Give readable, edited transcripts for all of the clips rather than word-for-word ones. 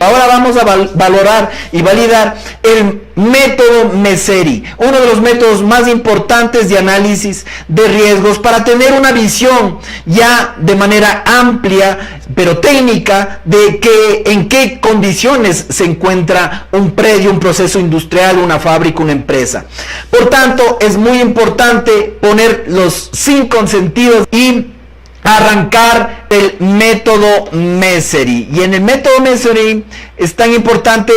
Ahora vamos a valorar y validar el método Messeri, uno de los métodos más importantes de análisis de riesgos para tener una visión ya de manera amplia, pero técnica, de en qué condiciones se encuentra un predio, un proceso industrial, una fábrica, una empresa. Por tanto, es muy importante poner los 5 sentidos y arrancar el método Messeri. Y en el método Messeri es tan importante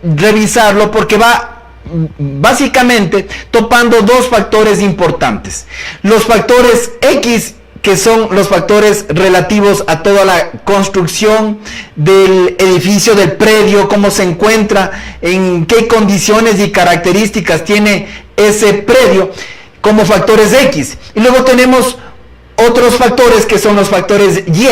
revisarlo porque va básicamente topando 2 factores importantes: los factores X, que son los factores relativos a toda la construcción del edificio, del predio, cómo se encuentra, en qué condiciones y características tiene ese predio, como factores X. Y luego tenemos otros factores que son los factores Y.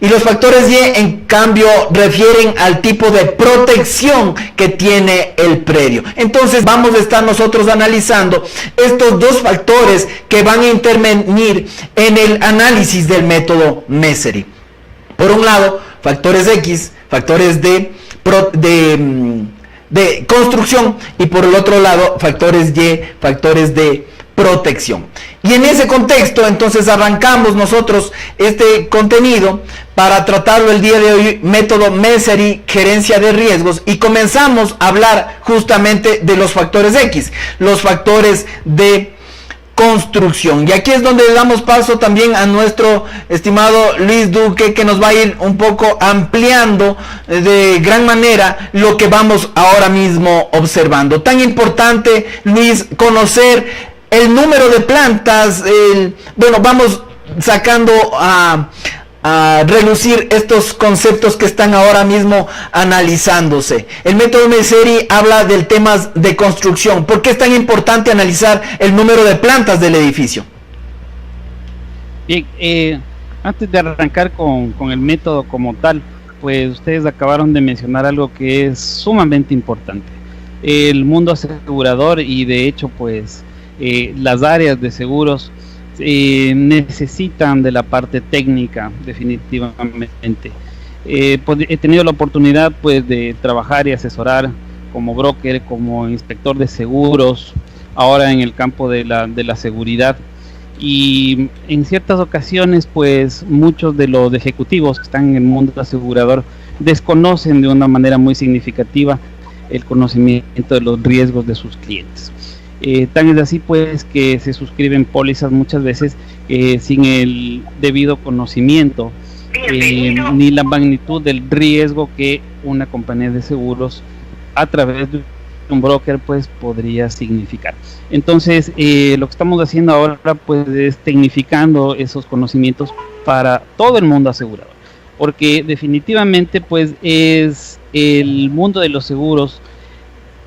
Y los factores Y, en cambio, refieren al tipo de protección que tiene el predio. Entonces vamos a estar nosotros analizando estos 2 factores que van a intervenir en el análisis del método Messeri. Por un lado, factores X, factores de construcción, y por el otro lado, factores Y, factores de protección. Y en ese contexto, entonces, arrancamos nosotros este contenido para tratarlo el día de hoy, método Messeri, gerencia de riesgos, y comenzamos a hablar justamente de los factores X, los factores de construcción. Y aquí es donde le damos paso también a nuestro estimado Luis Duque, que nos va a ir un poco ampliando de gran manera lo que vamos ahora mismo observando. Tan importante, Luis, conocer el número de plantas. Bueno, vamos sacando a relucir estos conceptos que están ahora mismo analizándose. El método Messeri habla del tema de construcción. ¿Por qué es tan importante analizar el número de plantas del edificio? Bien, antes de arrancar con el método como tal, pues ustedes acabaron de mencionar algo que es sumamente importante: el mundo asegurador, y de hecho pues las áreas de seguros necesitan de la parte técnica, definitivamente. He tenido la oportunidad pues de trabajar y asesorar como broker, como inspector de seguros, ahora en el campo de la seguridad, y en ciertas ocasiones pues muchos de los ejecutivos que están en el mundo asegurador desconocen de una manera muy significativa el conocimiento de los riesgos de sus clientes. Tan es así pues que se suscriben pólizas muchas veces sin el debido conocimiento ni la magnitud del riesgo que una compañía de seguros a través de un broker pues podría significar. Entonces lo que estamos haciendo ahora pues es tecnificando esos conocimientos para todo el mundo asegurador, porque definitivamente pues es el mundo de los seguros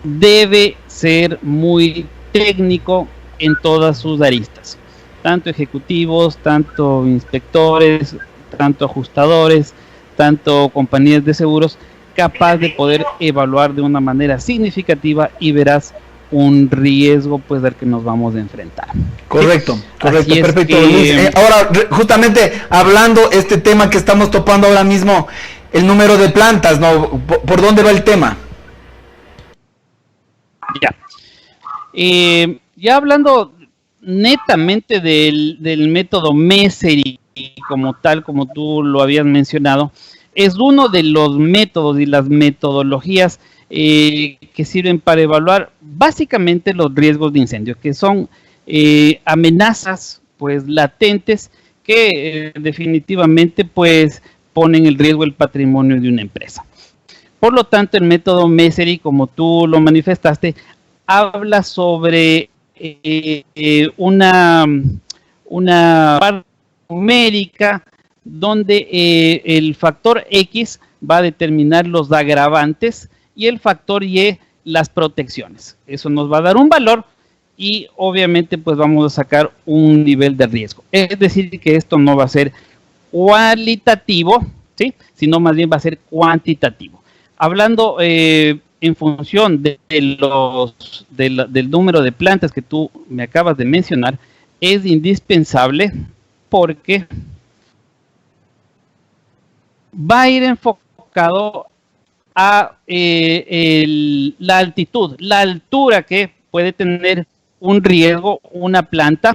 debe ser muy técnico en todas sus aristas, tanto ejecutivos, tanto inspectores, tanto ajustadores, tanto compañías de seguros, capaz de poder evaluar de una manera significativa y veraz un riesgo pues al que nos vamos a enfrentar. Correcto, ¿sí? Correcto, perfecto. Luis, ahora justamente hablando este tema que estamos topando ahora mismo, el número de plantas, ¿no? ¿Por dónde va el tema? Ya hablando netamente del método Messeri como tal, como tú lo habías mencionado, es uno de los métodos y las metodologías que sirven para evaluar básicamente los riesgos de incendio, que son amenazas pues latentes que definitivamente pues ponen en riesgo el patrimonio de una empresa. Por lo tanto, el método Messeri, como tú lo manifestaste, habla sobre una parte numérica donde el factor X va a determinar los agravantes y el factor Y las protecciones. Eso nos va a dar un valor y obviamente pues vamos a sacar un nivel de riesgo. Es decir, que esto no va a ser cualitativo, ¿sí?, sino más bien va a ser cuantitativo. Hablando en función del número de plantas que tú me acabas de mencionar, es indispensable porque va a ir enfocado a la altitud, la altura que puede tener un riesgo, una planta,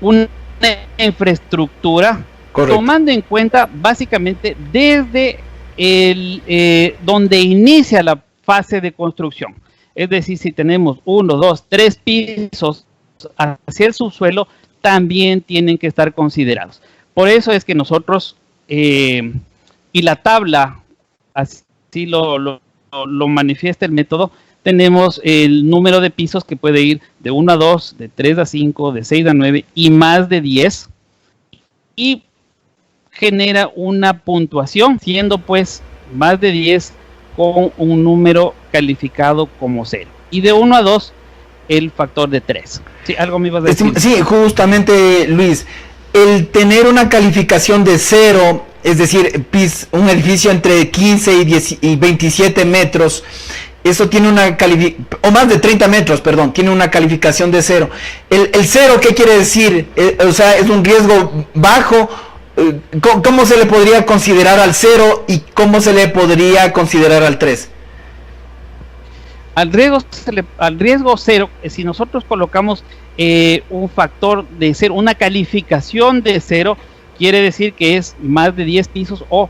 una infraestructura, correcto, tomando en cuenta básicamente desde donde inicia la fase de construcción. Es decir, si tenemos 1, 2, 3 pisos hacia el subsuelo, también tienen que estar considerados. Por eso es que nosotros, y la tabla, así lo manifiesta el método, tenemos el número de pisos que puede ir de 1 a 2, de 3 a 5, de 6 a 9 y más de 10, y genera una puntuación, siendo pues más de 10 con un número calificado como 0. Y de 1 a 2, el factor de 3. Sí, algo me ibas a decir. Sí, justamente, Luis, el tener una calificación de 0, es decir, un edificio entre 15 y 27 metros, eso tiene una calificación, o más de 30 metros, perdón, tiene una calificación de 0. El 0, ¿qué quiere decir? O sea, es un riesgo bajo. ¿Cómo se le podría considerar al 0 y cómo se le podría considerar al 3? Al riesgo 0, si nosotros colocamos un factor de 0, una calificación de 0, quiere decir que es más de 10 pisos o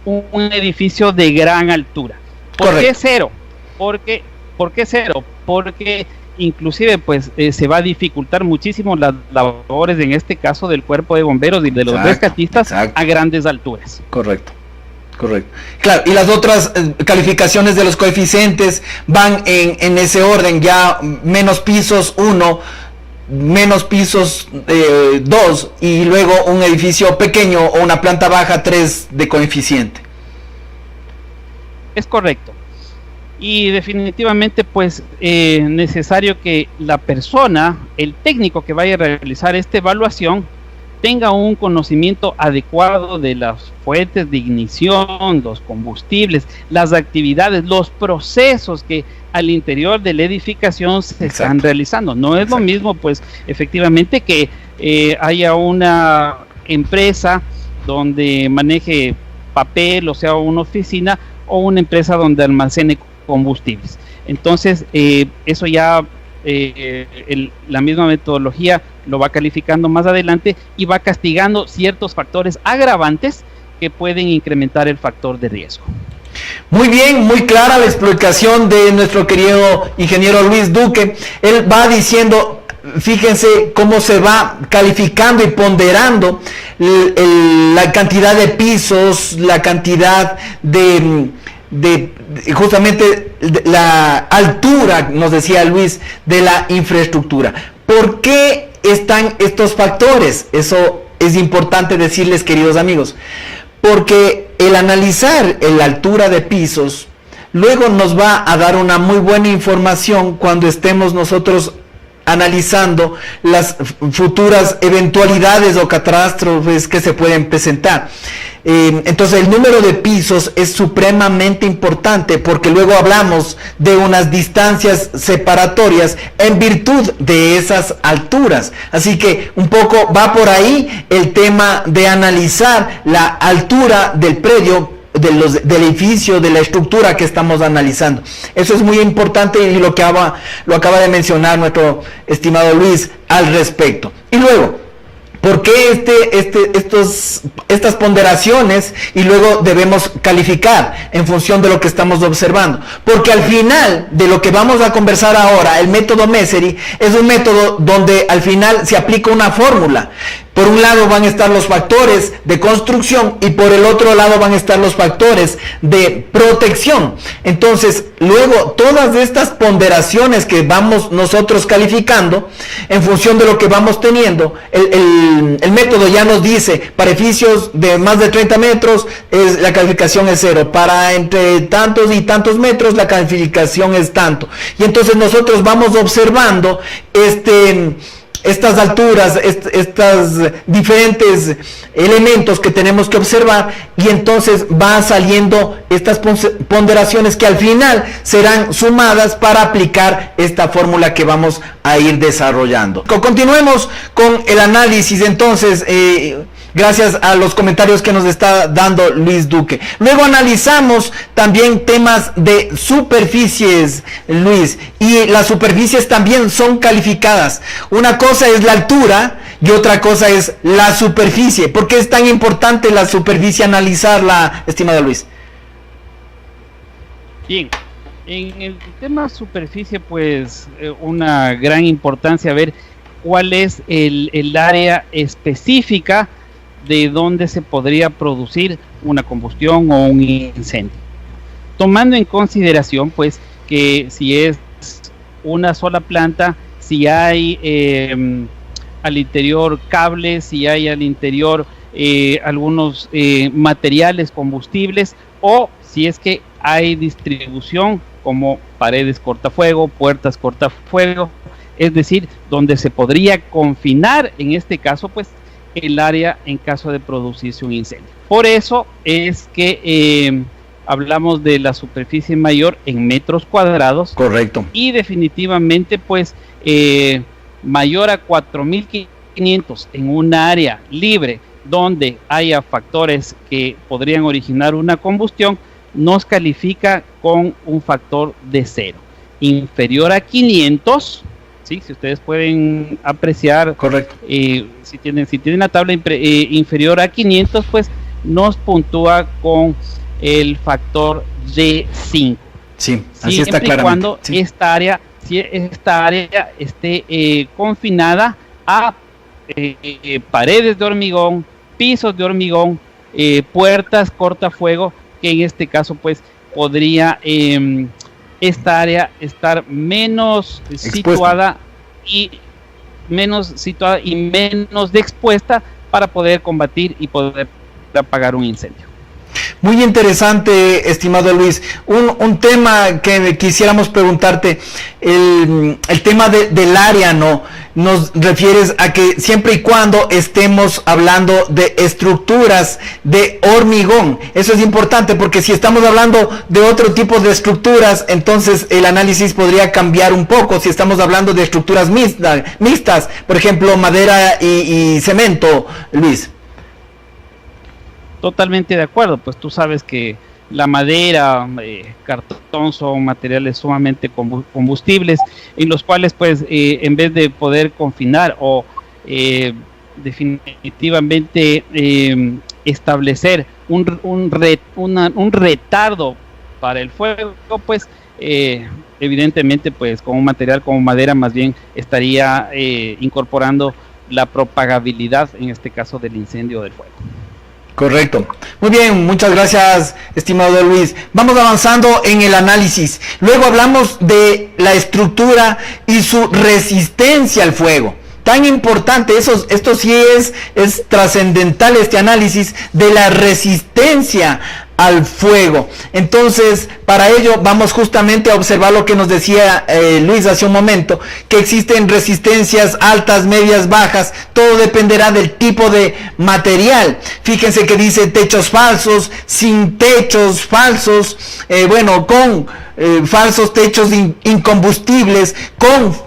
un edificio de gran altura. ¿Por qué 0? ¿Por qué 0? Porque inclusive pues se va a dificultar muchísimo las labores, en este caso del cuerpo de bomberos y de los rescatistas, a grandes alturas. Correcto. Claro, y las otras calificaciones de los coeficientes van en ese orden, ya menos pisos 1, menos pisos 2, y luego un edificio pequeño o una planta baja 3 de coeficiente. Es correcto. Y definitivamente pues necesario que la persona, el técnico que vaya a realizar esta evaluación, tenga un conocimiento adecuado de las fuentes de ignición, los combustibles, las actividades, los procesos que al interior de la edificación se están realizando. No es lo mismo pues efectivamente que haya una empresa donde maneje papel, o sea, una oficina, o una empresa donde almacene combustibles. Entonces, eso ya la misma metodología lo va calificando más adelante y va castigando ciertos factores agravantes que pueden incrementar el factor de riesgo. Muy bien, muy clara la explicación de nuestro querido ingeniero Luis Duque. Él va diciendo, fíjense cómo se va calificando y ponderando la cantidad de pisos, la cantidad de justamente la altura, nos decía Luis, de la infraestructura. ¿Por qué están estos factores? Eso es importante decirles, queridos amigos, porque el analizar la altura de pisos luego nos va a dar una muy buena información cuando estemos nosotros analizando las futuras eventualidades o catástrofes que se pueden presentar. Entonces el número de pisos es supremamente importante, porque luego hablamos de unas distancias separatorias en virtud de esas alturas. Así que un poco va por ahí el tema de analizar la altura del predio, del edificio, de la estructura que estamos analizando. Eso es muy importante y lo acaba de mencionar nuestro estimado Luis al respecto. Y luego, ¿por qué estas ponderaciones y luego debemos calificar en función de lo que estamos observando? Porque al final de lo que vamos a conversar ahora, el método Meseri es un método donde al final se aplica una fórmula. Por un lado van a estar los factores de construcción y por el otro lado van a estar los factores de protección. Entonces, luego todas estas ponderaciones que vamos nosotros calificando en función de lo que vamos teniendo, el método ya nos dice, para edificios de más de 30 metros la calificación es 0, para entre tantos y tantos metros la calificación es tanto. Y entonces nosotros vamos observando estas alturas, estos diferentes elementos que tenemos que observar, y entonces van saliendo estas ponderaciones que al final serán sumadas para aplicar esta fórmula que vamos a ir desarrollando. Continuemos con el análisis entonces, gracias a los comentarios que nos está dando Luis Duque. Luego analizamos también temas de superficies, Luis, y las superficies también son calificadas. Una cosa es la altura y otra cosa es la superficie. ¿Por qué es tan importante la superficie analizarla, estimado Luis? Bien, en el tema superficie, pues una gran importancia ver cuál es el área específica de donde se podría producir una combustión o un incendio. Tomando en consideración, pues, que si es una sola planta, si hay al interior cables, si hay al interior algunos materiales combustibles, o si es que hay distribución como paredes cortafuego, puertas cortafuego, es decir, donde se podría confinar en este caso pues el área en caso de producirse un incendio. Por eso es que hablamos de la superficie mayor en metros cuadrados. Correcto. Y definitivamente pues mayor a 4.500 en un área libre donde haya factores que podrían originar una combustión, nos califica con un factor de 0. Inferior a 500, ¿sí? Si ustedes pueden apreciar, correcto. Si tienen la tabla inferior a 500, pues nos puntúa con el factor de 5. Sí, así está claramente. Cuando sí. esta área esté confinada a paredes de hormigón, pisos de hormigón, puertas cortafuego, que en este caso pues podría esta área estar menos situada y menos expuesta para poder combatir y poder apagar un incendio. Muy interesante, estimado Luis. Un tema que quisiéramos preguntarte, el tema del área, ¿no? Nos refieres a que siempre y cuando estemos hablando de estructuras de hormigón, eso es importante porque si estamos hablando de otro tipo de estructuras, entonces el análisis podría cambiar un poco. Si estamos hablando de estructuras mixtas, por ejemplo, madera y cemento, Luis. Totalmente de acuerdo, pues tú sabes que la madera, cartón son materiales sumamente combustibles, en los cuales pues en vez de poder confinar o definitivamente establecer un retardo para el fuego, pues evidentemente pues con un material como madera más bien estaría incorporando la propagabilidad, en este caso del incendio del fuego. Correcto. Muy bien, muchas gracias, estimado Luis. Vamos avanzando en el análisis. Luego hablamos de la estructura y su resistencia al fuego. Tan importante, esto sí es trascendental, este análisis de la resistencia al fuego. Entonces, para ello vamos justamente a observar lo que nos decía Luis hace un momento, que existen resistencias altas, medias, bajas, todo dependerá del tipo de material. Fíjense que dice techos falsos, sin techos falsos, con falsos techos incombustibles, con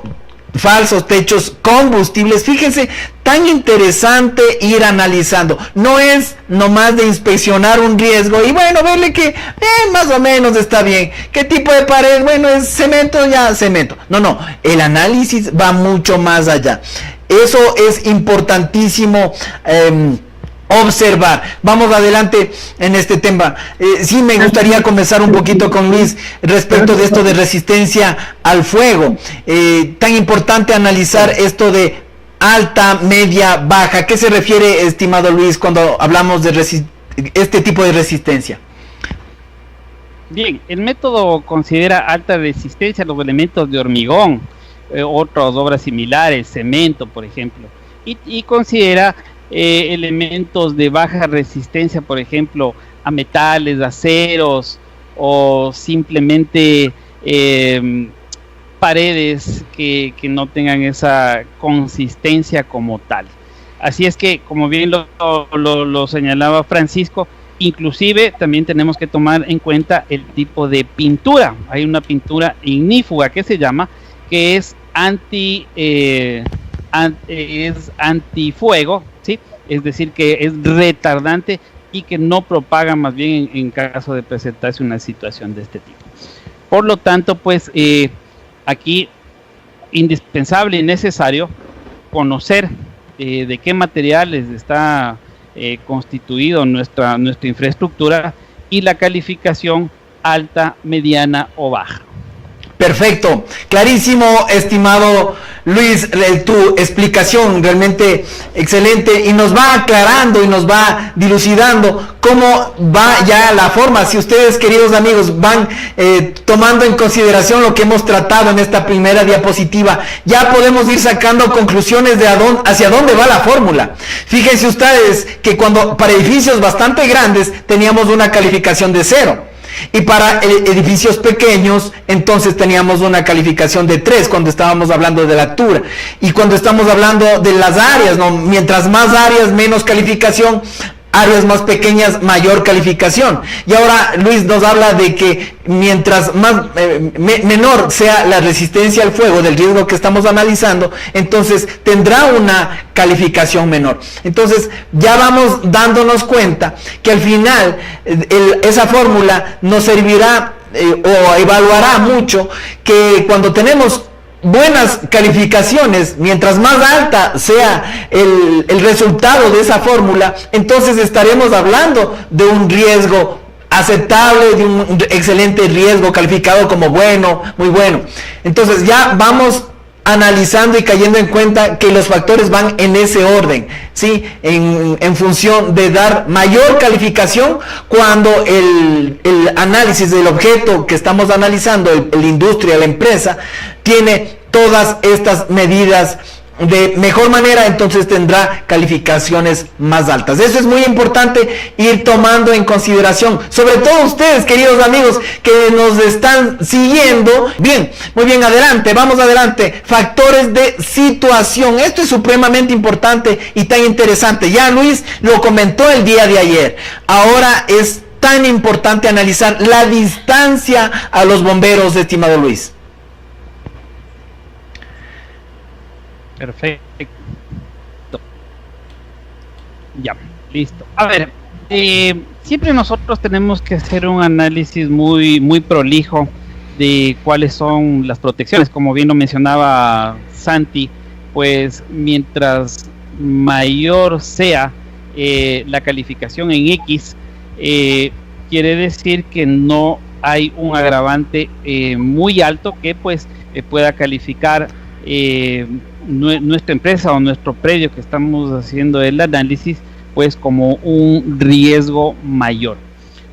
falsos techos combustibles. Fíjense, tan interesante ir analizando. No es nomás de inspeccionar un riesgo y verle que más o menos está bien. ¿Qué tipo de pared? Bueno, es cemento, ya cemento. No, el análisis va mucho más allá. Eso es importantísimo observar. Vamos adelante en este tema. Sí me gustaría comenzar un poquito con Luis respecto de esto de resistencia al fuego. Tan importante analizar esto de alta, media, baja. ¿Qué se refiere, estimado Luis, cuando hablamos de este tipo de resistencia? Bien, el método considera alta resistencia a los elementos de hormigón, otras obras similares, cemento, por ejemplo, y considera elementos de baja resistencia, por ejemplo, a metales, aceros o simplemente paredes que no tengan esa consistencia como tal. Así es que, como bien lo señalaba Francisco, inclusive también tenemos que tomar en cuenta el tipo de pintura. Hay una pintura ignífuga que se llama, que es antifuego, ¿sí? es decir, que es retardante y que no propaga más bien en caso de presentarse una situación de este tipo. Por lo tanto, pues aquí indispensable y necesario conocer de qué materiales está constituido nuestra infraestructura y la calificación alta, mediana o baja. Perfecto, clarísimo, estimado Luis, tu explicación realmente excelente y nos va aclarando y nos va dilucidando cómo va ya la forma. Si ustedes, queridos amigos, van tomando en consideración lo que hemos tratado en esta primera diapositiva, ya podemos ir sacando conclusiones de hacia dónde va la fórmula. Fíjense ustedes que para edificios bastante grandes teníamos una calificación de 0. Y para edificios pequeños, entonces teníamos una calificación de 3 cuando estábamos hablando de la altura. Y cuando estamos hablando de las áreas, ¿no? Mientras más áreas, menos calificación. Áreas más pequeñas, mayor calificación. Y ahora Luis nos habla de que mientras más menor sea la resistencia al fuego del riesgo que estamos analizando, entonces tendrá una calificación menor. Entonces ya vamos dándonos cuenta que al final esa fórmula nos servirá o evaluará mucho que cuando tenemos buenas calificaciones, mientras más alta sea el resultado de esa fórmula, entonces estaremos hablando de un riesgo aceptable, de un excelente riesgo calificado como bueno, muy bueno. Entonces ya vamos analizando y cayendo en cuenta que los factores van en ese orden, ¿sí? En función de dar mayor calificación cuando el análisis del objeto que estamos analizando, la industria, la empresa, tiene todas estas medidas de mejor manera, entonces tendrá calificaciones más altas. Eso es muy importante ir tomando en consideración, sobre todo ustedes, queridos amigos, que nos están siguiendo. Bien, muy bien, adelante, vamos adelante. Factores de situación, esto es supremamente importante y tan interesante. Ya Luis lo comentó el día de ayer. Ahora es tan importante analizar la distancia a los bomberos, estimado Luis. Perfecto. Ya, listo. A ver, siempre nosotros tenemos que hacer un análisis muy prolijo de cuáles son las protecciones. Como bien lo mencionaba Santi, pues mientras mayor sea la calificación en X, quiere decir que no hay un agravante muy alto que pues pueda calificar nuestra empresa o nuestro predio que estamos haciendo el análisis pues como un riesgo mayor.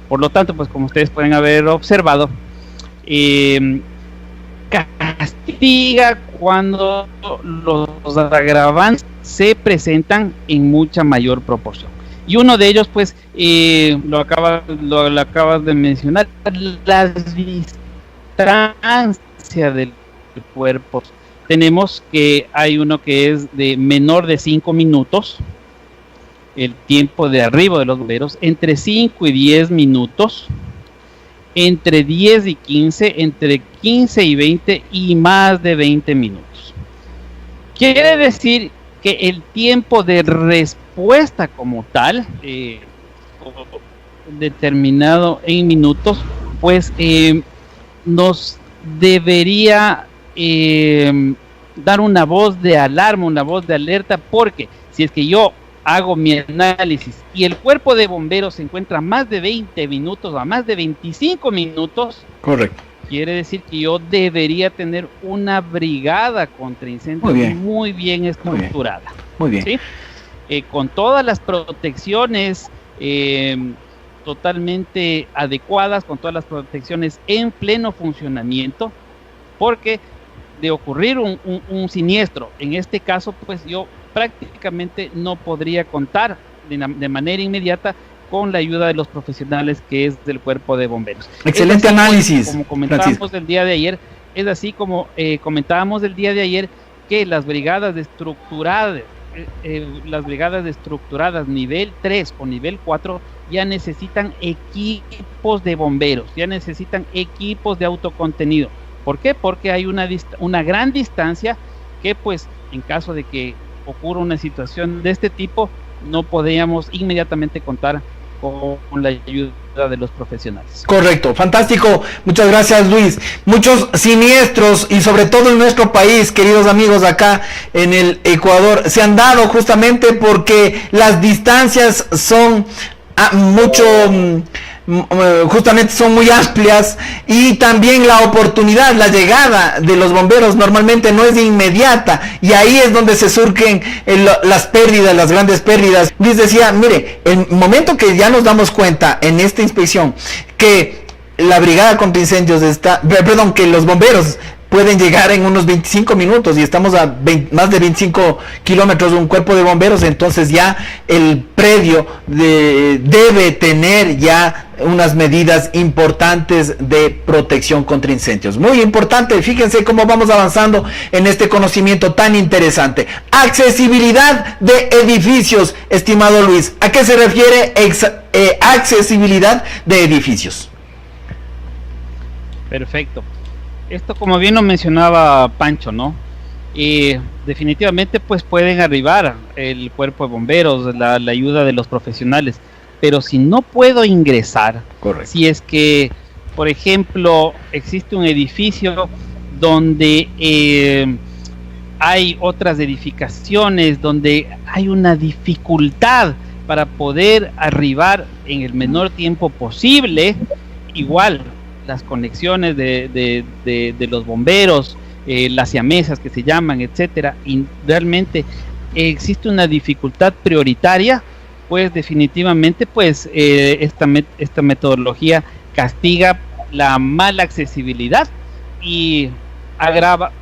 Por lo tanto, pues como ustedes pueden haber observado, castiga cuando los agravantes se presentan en mucha mayor proporción. Y uno de ellos, pues, lo acabas de mencionar, la distancia del cuerpo. Tenemos que hay uno que es de menor de 5 minutos, el tiempo de arribo de los bomberos, entre 5 y 10 minutos, entre 10 y 15, entre 15 y 20 y más de 20 minutos. Quiere decir que el tiempo de respuesta como tal, determinado en minutos, pues nos debería dar una voz de alarma, una voz de alerta, porque si es que yo hago mi análisis y el cuerpo de bomberos se encuentra a más de 20 minutos o a más de 25 minutos, correcto, quiere decir que yo debería tener una brigada contra incendios muy bien estructurada. Muy bien. ¿Sí? Con todas las protecciones totalmente adecuadas, con todas las protecciones en pleno funcionamiento, porque de ocurrir un siniestro, en este caso, pues yo prácticamente no podría contar de manera inmediata con la ayuda de los profesionales que es del cuerpo de bomberos. Excelente así, análisis. Como comentábamos el día de ayer, es así como comentábamos el día de ayer que las brigadas estructuradas nivel 3 o nivel 4 ya necesitan equipos de bomberos, ya necesitan equipos de autocontenido. ¿Por qué? Porque hay una gran distancia que pues en caso de que ocurra una situación de este tipo no podíamos inmediatamente contar con la ayuda de los profesionales. Correcto, fantástico, muchas gracias Luis. Muchos siniestros y sobre todo en nuestro país, queridos amigos acá en el Ecuador, se han dado justamente porque las distancias son justamente son muy amplias, y también la oportunidad, la llegada de los bomberos normalmente no es inmediata, y ahí es donde se surgen las pérdidas, las grandes pérdidas. Luis decía, mire, el momento que ya nos damos cuenta en esta inspección que la brigada contra incendios que los bomberos pueden llegar en unos 25 minutos y estamos a más de 25 kilómetros de un cuerpo de bomberos, entonces ya el predio debe tener ya unas medidas importantes de protección contra incendios. Muy importante, fíjense cómo vamos avanzando en este conocimiento tan interesante. Accesibilidad de edificios, estimado Luis. ¿A qué se refiere accesibilidad de edificios? Perfecto. Esto, como bien lo mencionaba Pancho, ¿no? Definitivamente pues pueden arribar el cuerpo de bomberos, la ayuda de los profesionales, pero si no puedo ingresar, correcto, si es que, por ejemplo, existe un edificio donde hay otras edificaciones, donde hay una dificultad para poder arribar en el menor tiempo posible, igual las conexiones de los bomberos, las siamesas que se llaman, etcétera, y realmente existe una dificultad prioritaria, pues definitivamente pues esta metodología castiga la mala accesibilidad y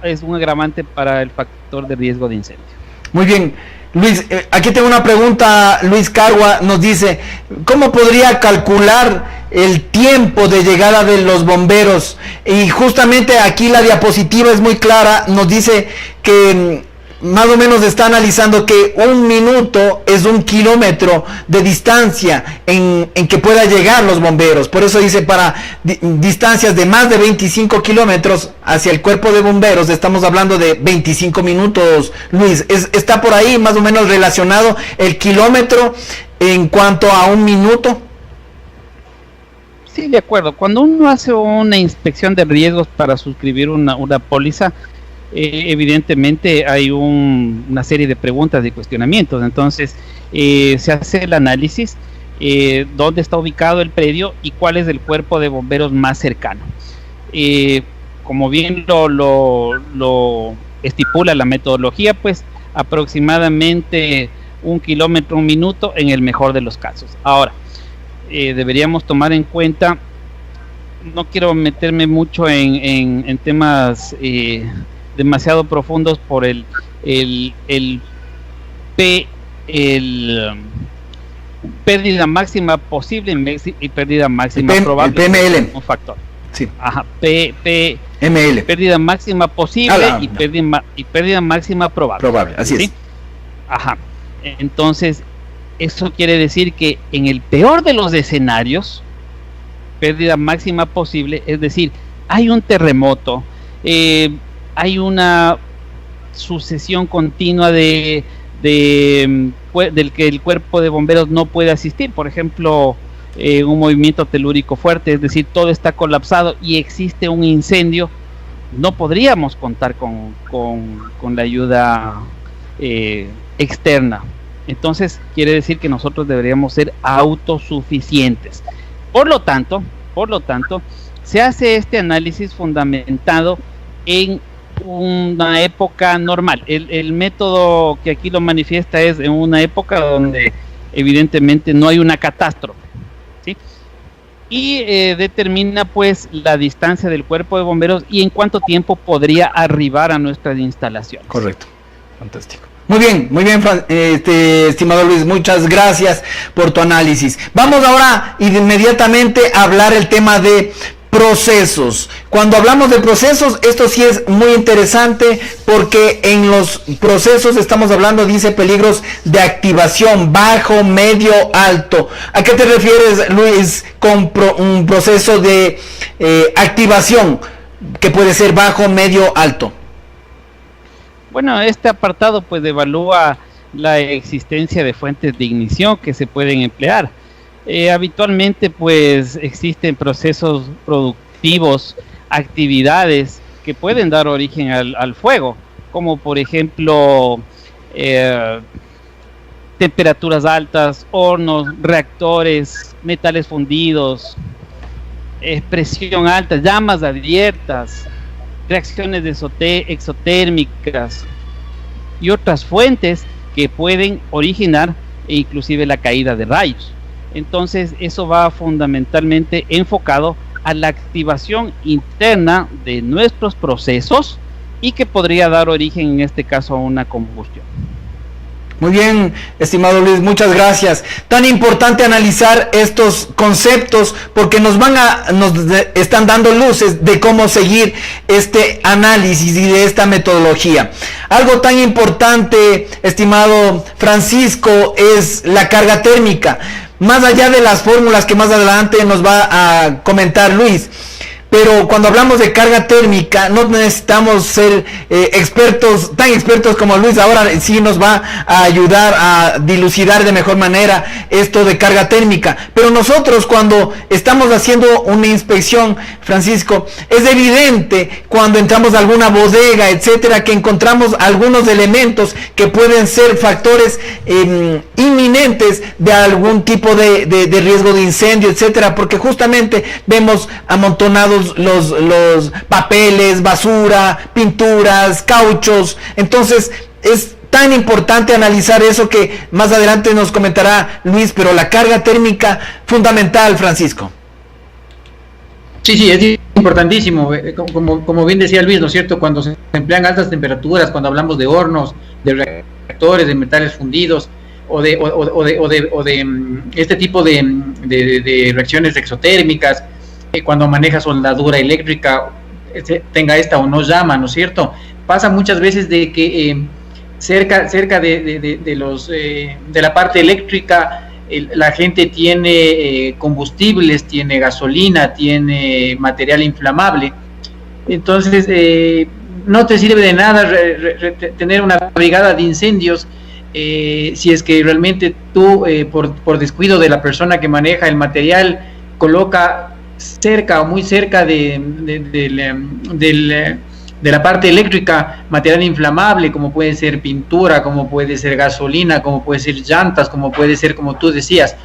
es un agravante para el factor de riesgo de incendio. Muy bien. Luis, aquí tengo una pregunta. Luis Cargua nos dice, ¿cómo podría calcular el tiempo de llegada de los bomberos? Y justamente aquí la diapositiva es muy clara, nos dice que más o menos está analizando que 1 minuto es 1 kilómetro de distancia en que pueda llegar los bomberos. Por eso dice, para distancias de más de 25 kilómetros hacia el cuerpo de bomberos estamos hablando de 25 minutos. Luis, ¿está por ahí más o menos relacionado el kilómetro en cuanto a 1 minuto? Sí, de acuerdo. Cuando uno hace una inspección de riesgos para suscribir una póliza, evidentemente hay una serie de preguntas y cuestionamientos. Entonces se hace el análisis, dónde está ubicado el predio y cuál es el cuerpo de bomberos más cercano. Como bien lo estipula la metodología, pues aproximadamente 1 kilómetro, 1 minuto en el mejor de los casos. Ahora, deberíamos tomar en cuenta, no quiero meterme mucho en temas demasiado profundos por el pérdida máxima posible y pérdida máxima probable. El PML. Un factor. Sí. Ajá. PML. Pérdida máxima posible y pérdida máxima probable. Probable, así, ¿sí?, es. Ajá. Entonces, eso quiere decir que en el peor de los escenarios, pérdida máxima posible, es decir, hay un terremoto, hay una sucesión continua del que el cuerpo de bomberos no puede asistir, por ejemplo, un movimiento telúrico fuerte, es decir, todo está colapsado y existe un incendio, no podríamos contar con la ayuda externa. Entonces quiere decir que nosotros deberíamos ser autosuficientes. Por lo tanto, se hace este análisis fundamentado en una época normal. El método que aquí lo manifiesta es en una época donde evidentemente no hay una catástrofe, ¿sí? Y determina pues la distancia del cuerpo de bomberos y en cuánto tiempo podría arribar a nuestras instalaciones. Correcto, fantástico. Muy bien, estimado Luis, muchas gracias por tu análisis. Vamos ahora inmediatamente a hablar el tema de procesos. Cuando hablamos de procesos, esto sí es muy interesante porque en los procesos estamos hablando, dice, peligros de activación, bajo, medio, alto. ¿A qué te refieres, Luis, con un proceso de activación que puede ser bajo, medio, alto? Bueno, este apartado pues evalúa la existencia de fuentes de ignición que se pueden emplear. Habitualmente pues existen procesos productivos, actividades que pueden dar origen al fuego, como por ejemplo temperaturas altas, hornos, reactores, metales fundidos, presión alta, llamas abiertas, reacciones exotérmicas y otras fuentes que pueden originar inclusive la caída de rayos. Entonces eso va fundamentalmente enfocado a la activación interna de nuestros procesos y que podría dar origen en este caso a una combustión. Muy bien, estimado Luis, muchas gracias. Tan importante analizar estos conceptos porque nos están dando luces de cómo seguir este análisis y de esta metodología. Algo tan importante, estimado Francisco, es la carga térmica. Más allá de las fórmulas que más adelante nos va a comentar Luis. Pero cuando hablamos de carga térmica no necesitamos ser tan expertos como Luis. Ahora sí nos va a ayudar a dilucidar de mejor manera esto de carga térmica. Pero nosotros cuando estamos haciendo una inspección, Francisco, es evidente cuando entramos a alguna bodega, etcétera, que encontramos algunos elementos que pueden ser factores inminentes de algún tipo de riesgo de incendio, etcétera, porque justamente vemos amontonados los papeles, basura, pinturas, cauchos. Entonces es tan importante analizar eso que más adelante nos comentará Luis, pero la carga térmica fundamental, Francisco. Sí, es importantísimo, como bien decía Luis, ¿no es cierto? Cuando se emplean altas temperaturas, cuando hablamos de hornos, de reactores, de metales fundidos o de este tipo de reacciones exotérmicas, cuando maneja soldadura eléctrica, tenga esta o no llama, ¿no es cierto? Pasa muchas veces de que cerca de la parte eléctrica la gente tiene combustibles, tiene gasolina, tiene material inflamable. Entonces no te sirve de nada tener una brigada de incendios si es que realmente tú por descuido de la persona que maneja el material coloca cerca o muy cerca de la parte eléctrica material inflamable, como puede ser pintura, como puede ser gasolina, como puede ser llantas, como puede ser, como tú decías,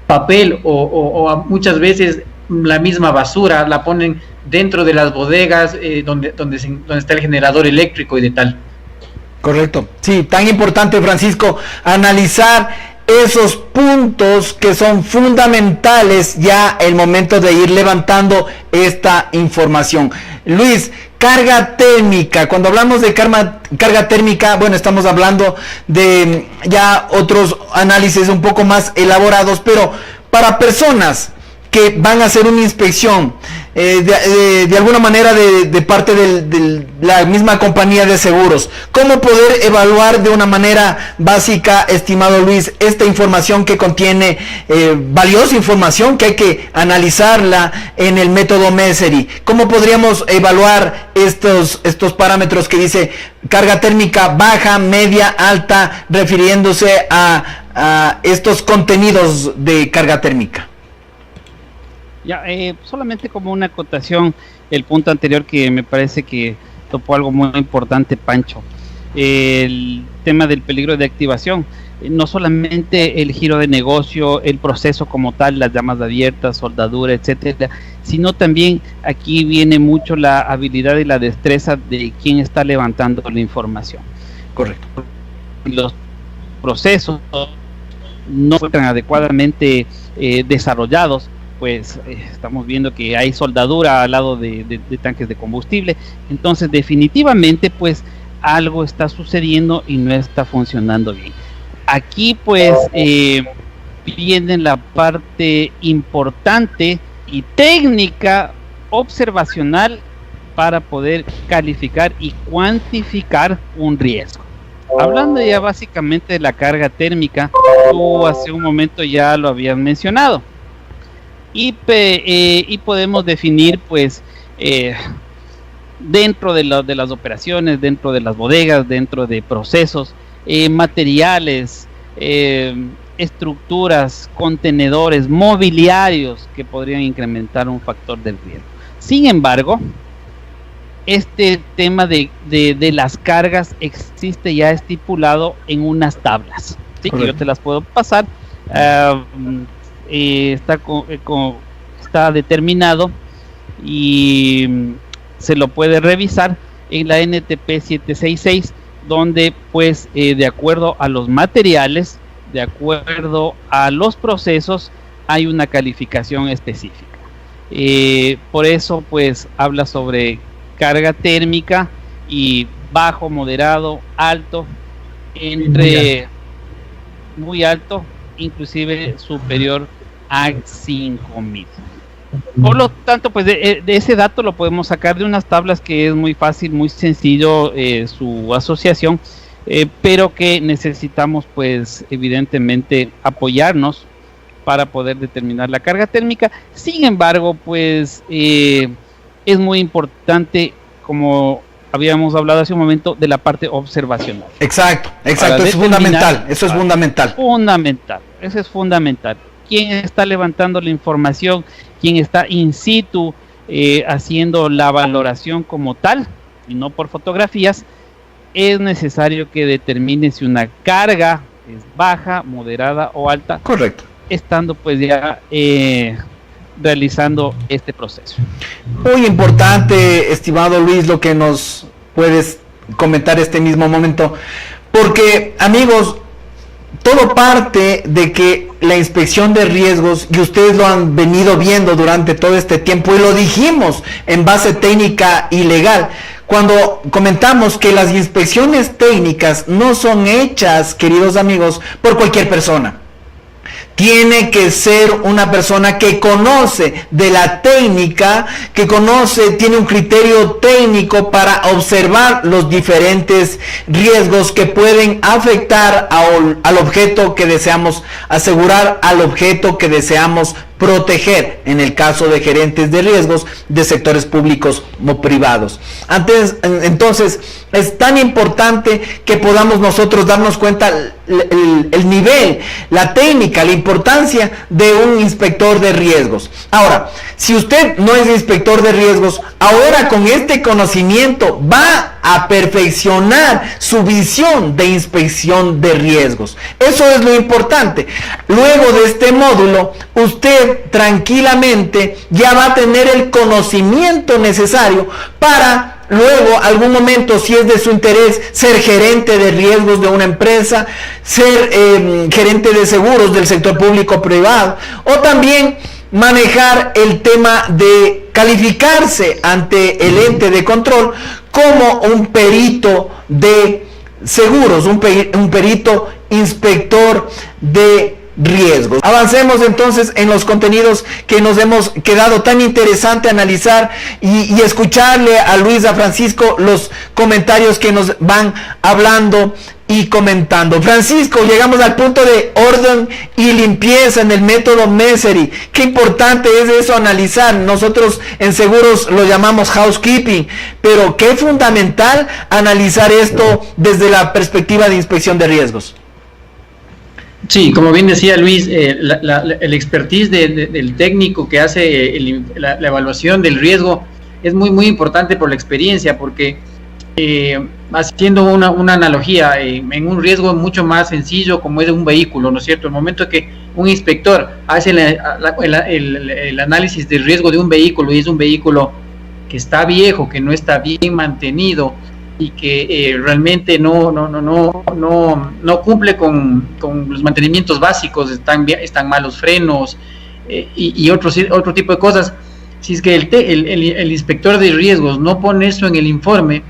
papel o muchas veces la misma basura la ponen dentro de las bodegas donde está el generador eléctrico y de tal. Correcto, sí, tan importante, Francisco, analizar esos puntos que son fundamentales ya el momento de ir levantando esta información. Luis, carga térmica. Cuando hablamos de carga térmica, bueno, estamos hablando de ya otros análisis un poco más elaborados, pero para personas que van a hacer una inspección de alguna manera de parte de la misma compañía de seguros, ¿cómo poder evaluar de una manera básica, estimado Luis, esta información que contiene valiosa información que hay que analizarla en el método Messeri? ¿Cómo podríamos evaluar estos parámetros que dice carga térmica baja, media, alta, refiriéndose a estos contenidos de carga térmica? Ya, solamente como una acotación, el punto anterior que me parece que topó algo muy importante, Pancho, el tema del peligro de activación, no solamente el giro de negocio, el proceso como tal, las llamas abiertas, soldadura, etcétera, sino también aquí viene mucho la habilidad y la destreza de quien está levantando la información. Correcto. Los procesos no están adecuadamente desarrollados, pues estamos viendo que hay soldadura al lado de tanques de combustible. Entonces definitivamente pues algo está sucediendo y no está funcionando bien. Aquí pues viene la parte importante y técnica observacional para poder calificar y cuantificar un riesgo. Hablando ya básicamente de la carga térmica, tú hace un momento ya lo habías mencionado. Y podemos definir pues dentro de las operaciones, dentro de las bodegas, dentro de procesos, materiales, estructuras, contenedores, mobiliarios que podrían incrementar un factor del riesgo. Sin embargo, este tema de las cargas existe ya estipulado en unas tablas, ¿sí? Que yo te las puedo pasar. Está determinado y se lo puede revisar en la NTP 766, donde pues de acuerdo a los materiales, de acuerdo a los procesos, hay una calificación específica. Por eso pues habla sobre carga térmica y bajo, moderado, alto, entre muy alto, inclusive superior a 5.000. Por lo tanto, pues de ese dato lo podemos sacar de unas tablas que es muy fácil, muy sencillo su asociación, pero que necesitamos pues evidentemente apoyarnos para poder determinar la carga térmica. Sin embargo, pues es muy importante, como habíamos hablado hace un momento, de la parte observacional. Exacto, eso es fundamental, eso es fundamental. Eso es fundamental. ¿Quién está levantando la información? ¿Quién está in situ haciendo la valoración como tal y no por fotografías? Es necesario que determine si una carga es baja, moderada o alta. Correcto. Estando pues ya realizando este proceso. Muy importante, estimado Luis, lo que nos puedes comentar este mismo momento, porque amigos, todo parte de que la inspección de riesgos, y ustedes lo han venido viendo durante todo este tiempo, y lo dijimos en base técnica y legal, cuando comentamos que las inspecciones técnicas no son hechas, queridos amigos, por cualquier persona. Tiene que ser una persona que conoce de la técnica, que tiene un criterio técnico para observar los diferentes riesgos que pueden afectar al objeto que deseamos asegurar, al objeto que deseamos proteger, en el caso de gerentes de riesgos de sectores públicos o privados. Entonces, es tan importante que podamos nosotros darnos cuenta el nivel, la técnica, la importancia de un inspector de riesgos. Ahora, si usted no es inspector de riesgos, ahora con este conocimiento va a perfeccionar su visión de inspección de riesgos. Eso es lo importante. Luego de este módulo, usted tranquilamente ya va a tener el conocimiento necesario para luego, algún momento, si es de su interés, ser gerente de riesgos de una empresa, ser gerente de seguros del sector público o privado, o también manejar el tema de calificarse ante el ente de control como un perito de seguros, un perito inspector de riesgos. Avancemos entonces en los contenidos que nos hemos quedado tan interesante analizar y escucharle a Luis, a Francisco, los comentarios que nos van hablando y comentando. Francisco, llegamos al punto de orden y limpieza en el método Messeri. Qué importante es eso, analizar. Nosotros en seguros lo llamamos housekeeping, pero qué fundamental analizar esto desde la perspectiva de inspección de riesgos. Sí, como bien decía Luis, el expertise del técnico que hace la evaluación del riesgo es muy importante por la experiencia, porque haciendo una analogía, en un riesgo mucho más sencillo como es un vehículo, ¿no es cierto? El momento que un inspector hace el análisis del riesgo de un vehículo, y es un vehículo que está viejo, que no está bien mantenido, y que realmente no cumple con los mantenimientos básicos, están malos frenos y otro tipo de cosas. Si es que el inspector de riesgos no pone eso en el informe,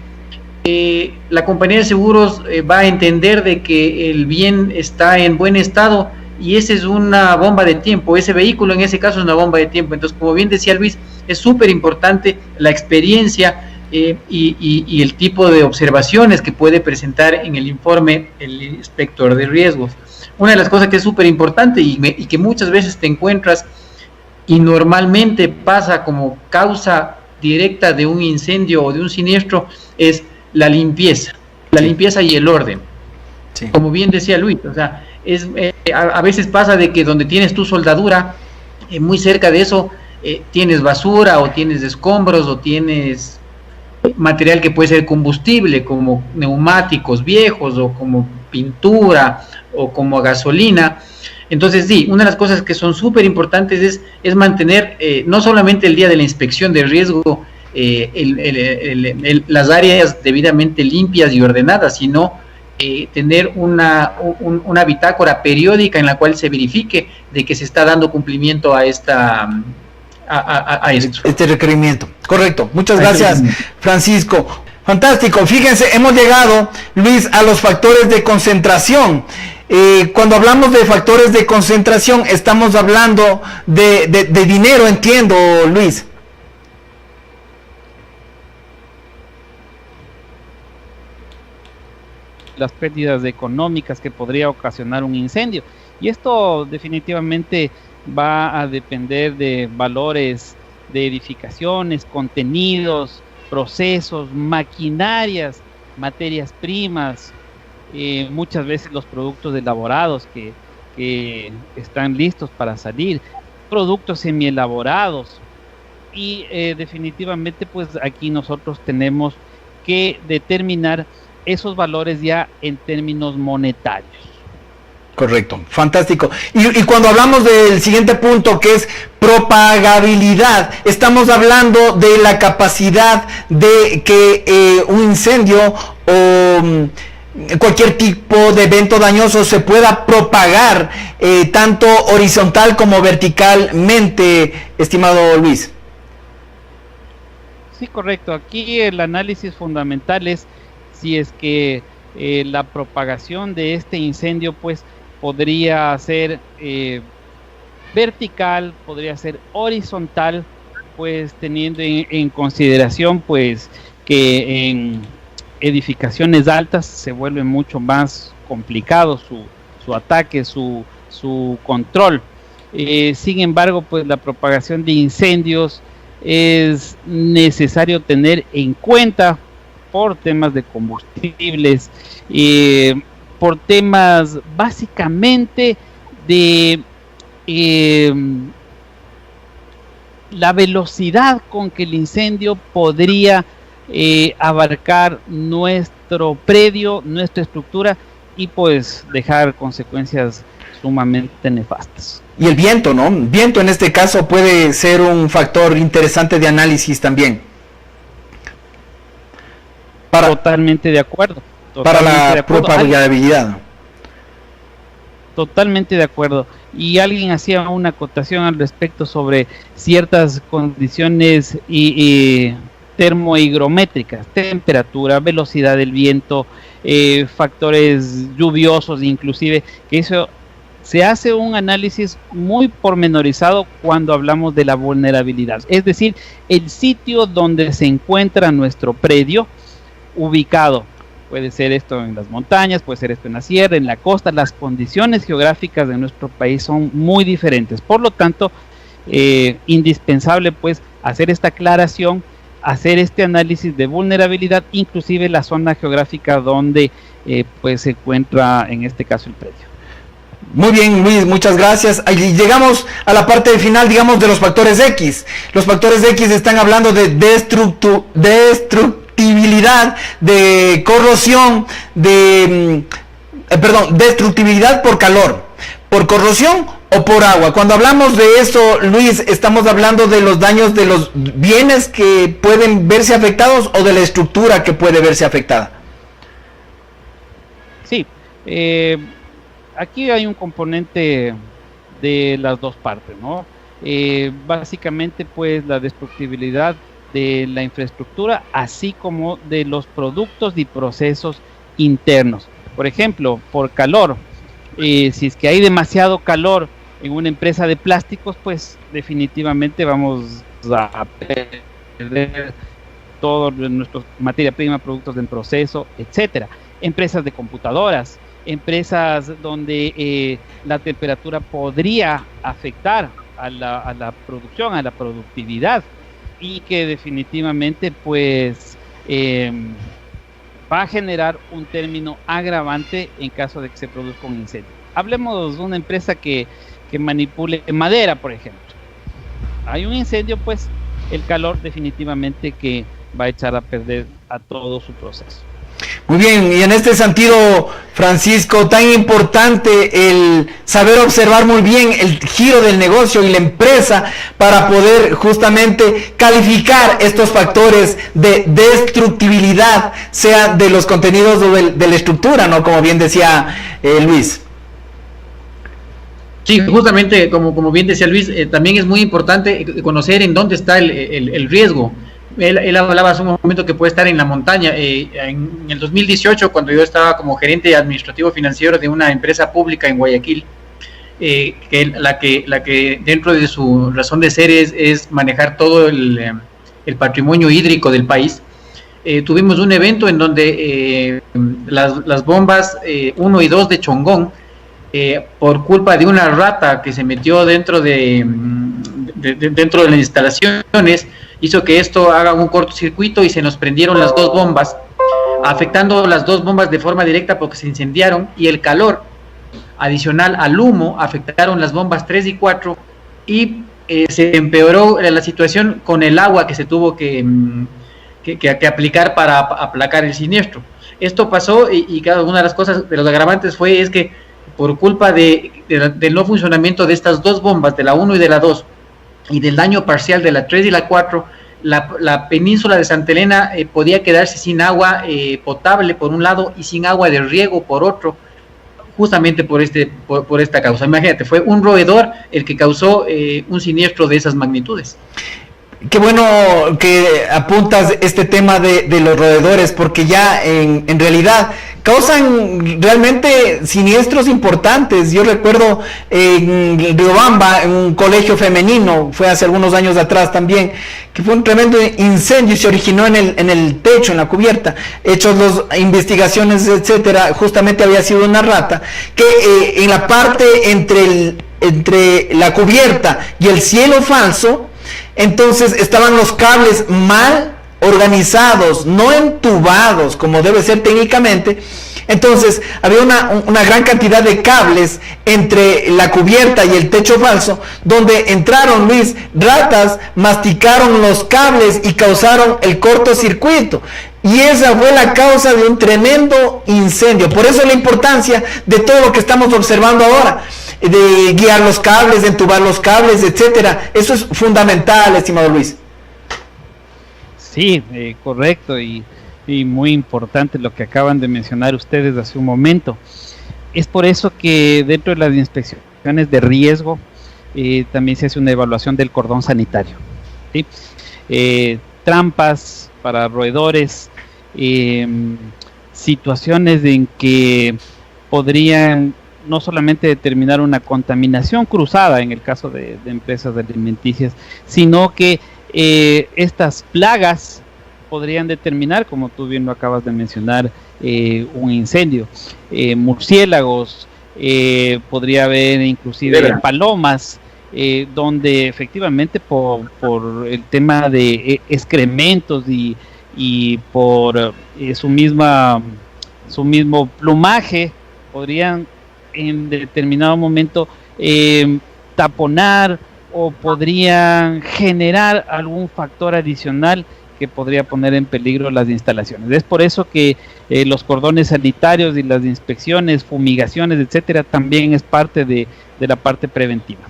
la compañía de seguros va a entender de que el bien está en buen estado, y esa es una bomba de tiempo. Ese vehículo en ese caso es una bomba de tiempo. Entonces, como bien decía Luis, es súper importante la experiencia y el tipo de observaciones que puede presentar en el informe el inspector de riesgos. Una de las cosas que es súper importante y que muchas veces te encuentras y normalmente pasa como causa directa de un incendio o de un siniestro es la limpieza y el orden. Sí. Como bien decía Luis, o sea, a veces pasa de que donde tienes tu soldadura, muy cerca de eso tienes basura o tienes escombros o tienes material que puede ser combustible, como neumáticos viejos o como pintura o como gasolina. Entonces sí, una de las cosas que son súper importantes es mantener no solamente el día de la inspección de riesgo las áreas debidamente limpias y ordenadas, sino tener una bitácora periódica en la cual se verifique de que se está dando cumplimiento a esto. Este requerimiento. Correcto. Muchas gracias, Francisco. Fantástico. Fíjense, hemos llegado, Luis, a los factores de concentración. Cuando hablamos de factores de concentración, estamos hablando de dinero, entiendo, Luis. Las pérdidas económicas que podría ocasionar un incendio. Y esto definitivamente va a depender de valores de edificaciones, contenidos, procesos, maquinarias, materias primas, muchas veces los productos elaborados que están listos para salir, productos semielaborados. Y definitivamente pues aquí nosotros tenemos que determinar esos valores ya en términos monetarios. Correcto, fantástico. Y cuando hablamos del siguiente punto, que es propagabilidad, estamos hablando de la capacidad de que un incendio o cualquier tipo de evento dañoso se pueda propagar tanto horizontal como verticalmente, estimado Luis. Sí, correcto. Aquí el análisis fundamental es si es que la propagación de este incendio pues podría ser vertical, podría ser horizontal, pues teniendo en consideración pues que en edificaciones altas se vuelve mucho más complicado su ataque, su control. Sin embargo, pues la propagación de incendios es necesario tener en cuenta por temas de combustibles, por temas básicamente de la velocidad con que el incendio podría abarcar nuestro predio, nuestra estructura y pues dejar consecuencias sumamente nefastas. Y el viento, ¿no? Viento en este caso puede ser un factor interesante de análisis también. Totalmente de acuerdo. Para la propagabilidad. Totalmente de acuerdo. Y alguien hacía una acotación al respecto sobre ciertas condiciones y termohigrométricas, temperatura, velocidad del viento, factores lluviosos inclusive, que eso se hace un análisis muy pormenorizado cuando hablamos de la vulnerabilidad, es decir, el sitio donde se encuentra nuestro predio ubicado. Puede ser esto en las montañas, puede ser esto en la sierra, en la costa. Las condiciones geográficas de nuestro país son muy diferentes. Por lo tanto, indispensable pues hacer esta aclaración, hacer este análisis de vulnerabilidad, inclusive la zona geográfica donde pues se encuentra en este caso el predio. Muy bien, Luis, muchas gracias. Y llegamos a la parte final, digamos, de los factores X. Los factores X están hablando de destructibilidad, de corrosión, destructibilidad por calor, por corrosión o por agua. Cuando hablamos de esto, Luis, estamos hablando de los daños de los bienes que pueden verse afectados o de la estructura que puede verse afectada. Sí, aquí hay un componente de las dos partes, ¿no? Básicamente, pues, la destructibilidad de la infraestructura, así como de los productos y procesos internos. Por ejemplo, por calor, si es que hay demasiado calor en una empresa de plásticos, pues definitivamente vamos a perder todo nuestro materia prima, productos en proceso, etcétera. Empresas de computadoras, empresas donde la temperatura podría afectar a la producción, a la productividad, y que definitivamente pues va a generar un término agravante en caso de que se produzca un incendio. Hablemos de una empresa que manipule madera, por ejemplo. Hay un incendio, pues el calor definitivamente que va a echar a perder a todo su proceso. Muy bien, y en este sentido, Francisco, tan importante el saber observar muy bien el giro del negocio y la empresa para poder justamente calificar estos factores de destructibilidad, sea de los contenidos o de la estructura, ¿no? Como bien decía Luis. Sí, justamente como bien decía Luis, también es muy importante conocer en dónde está el riesgo. Él hablaba hace un momento que puede estar en la montaña. En el 2018, cuando yo estaba como gerente administrativo financiero de una empresa pública en Guayaquil, que la que dentro de su razón de ser es manejar todo el patrimonio hídrico del país, tuvimos un evento en donde las bombas 1 y 2 de Chongón, por culpa de una rata que se metió dentro de las instalaciones, hizo que esto haga un cortocircuito y se nos prendieron las 2 bombas, afectando las 2 bombas de forma directa porque se incendiaron, y el calor adicional al humo afectaron las bombas 3 y 4 y se empeoró la situación con el agua que se tuvo que aplicar para aplacar el siniestro. Esto pasó y cada una de las cosas, de los agravantes es que por culpa del no funcionamiento de estas 2 bombas, de la 1 y de la 2, y del daño parcial de la 3 y la 4, la península de Santa Elena podía quedarse sin agua potable por un lado y sin agua de riego por otro, justamente por esta causa. Imagínate, fue un roedor el que causó un siniestro de esas magnitudes. Qué bueno que apuntas este tema de los roedores, porque ya en realidad causan realmente siniestros importantes. Yo recuerdo en Riobamba, en un colegio femenino, fue hace algunos años atrás también, que fue un tremendo incendio y se originó en el techo, en la cubierta. Hechos las investigaciones, etcétera, justamente había sido una rata que en la parte entre la cubierta y el cielo falso, entonces estaban los cables mal organizados, no entubados como debe ser técnicamente. Entonces había una gran cantidad de cables entre la cubierta y el techo falso, donde entraron, Luis, ratas, masticaron los cables y causaron el cortocircuito. Y esa fue la causa de un tremendo incendio. Por eso la importancia de todo lo que estamos observando ahora, de guiar los cables, de entubar los cables, etcétera. Eso es fundamental, estimado Luis. Sí, correcto, y muy importante lo que acaban de mencionar ustedes hace un momento. Es por eso que dentro de las inspecciones de riesgo también se hace una evaluación del cordón sanitario, ¿sí? Trampas para roedores, situaciones en que podrían no solamente determinar una contaminación cruzada en el caso de empresas alimenticias, sino que estas plagas podrían determinar, como tú bien lo acabas de mencionar, un incendio. Murciélagos, podría haber inclusive palomas, donde efectivamente por el tema de excrementos y por su mismo plumaje podrían en determinado momento taponar o podrían generar algún factor adicional que podría poner en peligro las instalaciones. Es por eso que los cordones sanitarios y las inspecciones, fumigaciones, etcétera, también es parte de la parte preventiva.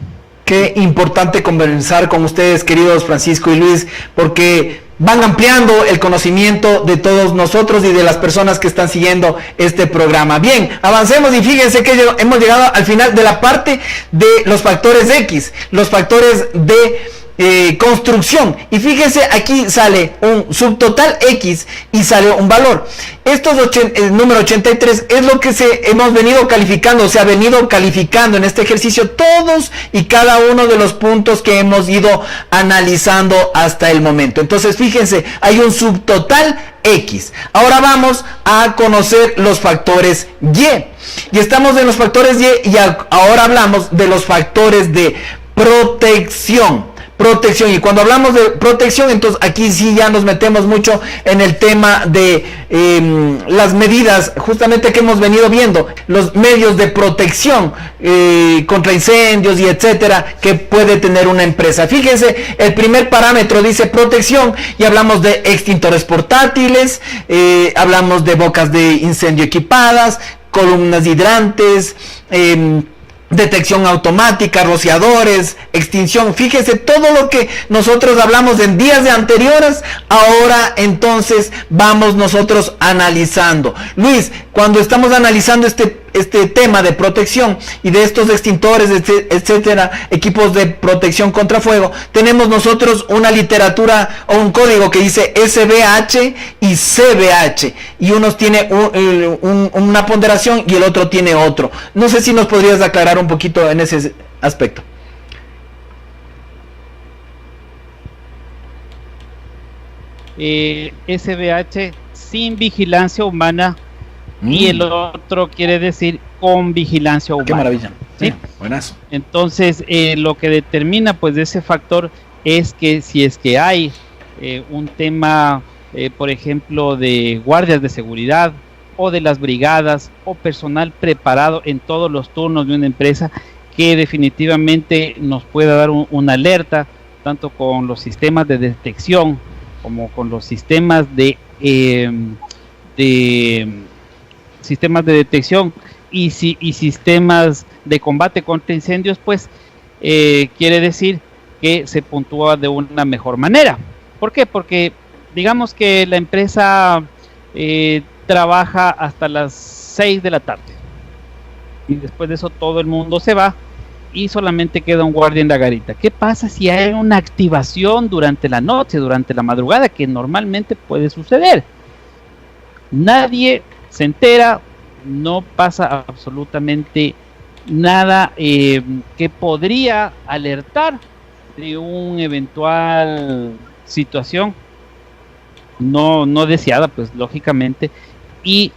Qué importante conversar con ustedes, queridos Francisco y Luis, porque van ampliando el conocimiento de todos nosotros y de las personas que están siguiendo este programa. Bien, avancemos y fíjense que hemos llegado al final de la parte de los factores X, los factores de construcción, y fíjese, aquí sale un subtotal X y sale un valor. El número 83 es lo que hemos venido calificando, se ha venido calificando en este ejercicio todos y cada uno de los puntos que hemos ido analizando hasta el momento. Entonces fíjense, hay un subtotal X. Ahora vamos a conocer los factores Y. Y estamos en los factores Y y ahora hablamos de los factores de protección. protección. Y cuando hablamos de protección, entonces aquí sí ya nos metemos mucho en el tema de las medidas justamente que hemos venido viendo, los medios de protección contra incendios y etcétera que puede tener una empresa. Fíjense, el primer parámetro dice protección y hablamos de extintores portátiles, hablamos de bocas de incendio equipadas, columnas hidrantes, detección automática, rociadores, extinción. Fíjese todo lo que nosotros hablamos en días de anteriores, ahora entonces vamos nosotros analizando. Luis, cuando estamos analizando este tema de protección y de estos extintores, etcétera, equipos de protección contra fuego, tenemos nosotros una literatura o un código que dice SBH y CBH, y unos tiene una ponderación y el otro tiene otro. No sé si nos podrías aclarar un poquito en ese aspecto. SBH sin vigilancia humana y el otro quiere decir con vigilancia humana. Qué maravilla. ¿Sí? Buenazo. Entonces, lo que determina pues de ese factor es que si es que hay un tema, por ejemplo, de guardias de seguridad o de las brigadas o personal preparado en todos los turnos de una empresa, que definitivamente nos pueda dar una alerta, tanto con los sistemas de detección como con los sistemas de detección y sistemas de combate contra incendios, pues quiere decir que se puntúa de una mejor manera. ¿Por qué? Porque digamos que la empresa trabaja hasta las 6 de la tarde y después de eso todo el mundo se va y solamente queda un guardia en la garita. ¿Qué pasa si hay una activación durante la noche, durante la madrugada, que normalmente puede suceder? Nadie se entera, no pasa absolutamente nada que podría alertar de una eventual situación no deseada, pues lógicamente, y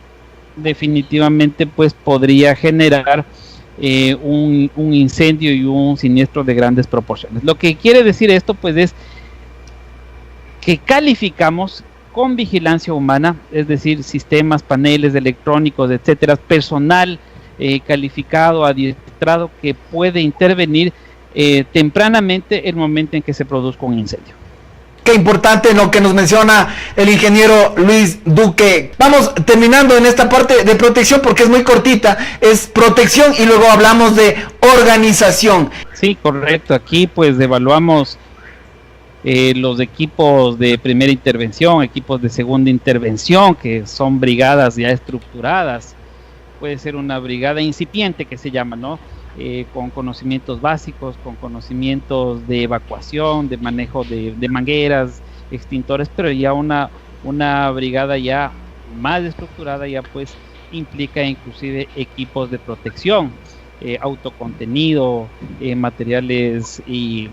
definitivamente pues podría generar un incendio y un siniestro de grandes proporciones. Lo que quiere decir esto pues es que calificamos con vigilancia humana, es decir, sistemas, paneles electrónicos, etcétera, personal calificado, adiestrado, que puede intervenir tempranamente el momento en que se produzca un incendio. Qué importante lo que nos menciona el ingeniero Luis Duque. Vamos terminando en esta parte de protección porque es muy cortita. Es protección y luego hablamos de organización. Sí, correcto. Aquí pues evaluamos los equipos de primera intervención, equipos de segunda intervención, que son brigadas ya estructuradas. Puede ser una brigada incipiente que se llama, ¿no? Con conocimientos básicos, con conocimientos de evacuación, de manejo de mangueras, extintores, pero ya una brigada ya más estructurada ya pues implica inclusive equipos de protección, autocontenido, materiales y